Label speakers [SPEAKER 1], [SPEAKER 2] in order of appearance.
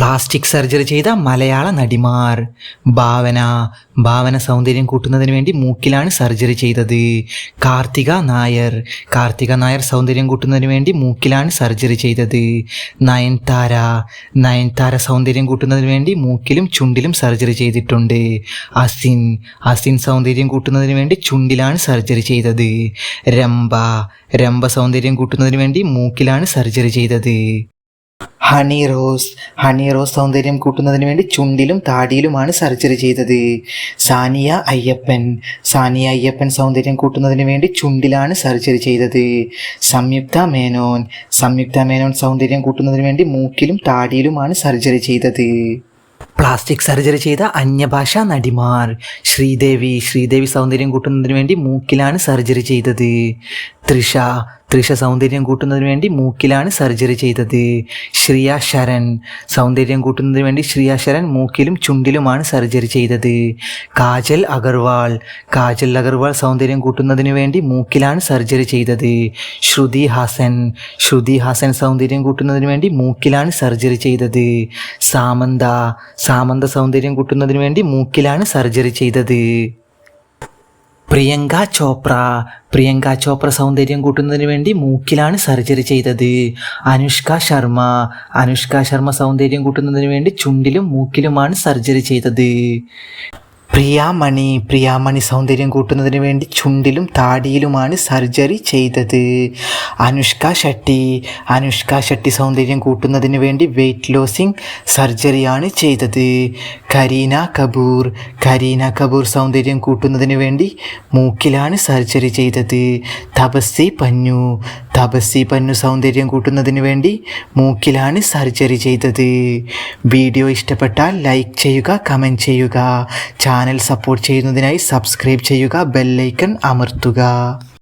[SPEAKER 1] Plastic surgery ചെയ്ത മലയാള നടിമാർ. ഭാവന സൗന്ദര്യം കൂട്ടുന്നതിന് വേണ്ടി മൂക്കിലാണ് സർജറി ചെയ്തത്. കാർത്തിക നായർ സൗന്ദര്യം കൂട്ടുന്നതിന് വേണ്ടി മൂക്കിലാണ് സർജറി ചെയ്തത്. നയൻതാര സൗന്ദര്യം കൂട്ടുന്നതിന് വേണ്ടി മൂക്കിലും ചുണ്ടിലും സർജറി ചെയ്തിട്ടുണ്ട്. അസിൻ സൗന്ദര്യം കൂട്ടുന്നതിന് വേണ്ടി ചുണ്ടിലാണ് സർജറി ചെയ്തത്. രംഭ സൗന്ദര്യം കൂട്ടുന്നതിന് വേണ്ടി മൂക്കിലാണ് സർജറി ചെയ്തത്. ഹണി റോസ് സൗന്ദര്യം കൂട്ടുന്നതിന് വേണ്ടി ചുണ്ടിലും താടിയിലുമാണ് സർജറി ചെയ്തത്. സാനിയ അയ്യപ്പൻ സൗന്ദര്യം കൂട്ടുന്നതിന് വേണ്ടി ചുണ്ടിലാണ് സർജറി ചെയ്തത്. സംയുക്ത മേനോൻ സൗന്ദര്യം കൂട്ടുന്നതിന് വേണ്ടി മൂക്കിലും താടിയിലുമാണ് സർജറി ചെയ്തത്. പ്ലാസ്റ്റിക് സർജറി ചെയ്ത അന്യഭാഷാ നടിമാർ. ശ്രീദേവി സൗന്ദര്യം കൂട്ടുന്നതിന് വേണ്ടി മൂക്കിലാണ് സർജറി ചെയ്തത്. തൃഷ സൗന്ദര്യം കൂട്ടുന്നതിന് വേണ്ടി മൂക്കിലാണ് സർജറി ചെയ്തത്. ശ്രിയ ശരൺ സൗന്ദര്യം കൂട്ടുന്നതിന് വേണ്ടി മൂക്കിലും ചുണ്ടിലുമാണ് സർജറി ചെയ്തത്. കാജൽ അഗർവാൾ സൗന്ദര്യം കൂട്ടുന്നതിന് വേണ്ടി മൂക്കിലാണ് സർജറി ചെയ്തത്. ശ്രുതി ഹാസൻ സൗന്ദര്യം കൂട്ടുന്നതിന് വേണ്ടി മൂക്കിലാണ് സർജറി ചെയ്തത്. സാമന്ത സൗന്ദര്യം കൂട്ടുന്നതിന് വേണ്ടി മൂക്കിലാണ് സർജറി ചെയ്തത്. പ്രിയങ്ക ചോപ്ര സൗന്ദര്യം കൂട്ടുന്നതിന് വേണ്ടി മൂക്കിലാണ് സർജറി ചെയ്തത്. അനുഷ്ക ശർമ്മ സൗന്ദര്യം കൂട്ടുന്നതിന് വേണ്ടി ചുണ്ടിലും മൂക്കിലുമാണ് സർജറി ചെയ്തത്. പ്രിയാമണി സൗന്ദര്യം കൂട്ടുന്നതിന് വേണ്ടി ചുണ്ടിലും താടിയിലുമാണ് സർജറി ചെയ്തത്. അനുഷ്ക ഷെട്ടി സൗന്ദര്യം കൂട്ടുന്നതിന് വേണ്ടി വെയ്റ്റ് ലോസിംഗ് സർജറിയാണ് ചെയ്തത്. കരീന കപൂർ സൗന്ദര്യം കൂട്ടുന്നതിന് വേണ്ടി മൂക്കിലാണ് സർജറി ചെയ്തത്. തപസ്സി പന്നു സൗന്ദര്യം കൂട്ടുന്നതിന് വേണ്ടി മൂക്കിലാണ് സർജറി ചെയ്തത്. വീഡിയോ ഇഷ്ടപ്പെട്ടാൽ ലൈക്ക് ചെയ്യുക, കമൻറ്റ് ചെയ്യുക. ചാനൽ സപ്പോർട്ട് ചെയ്യുന്നതിനായി സബ്സ്ക്രൈബ് ചെയ്യുക, ബെല്ലൈക്കൺ അമർത്തുക.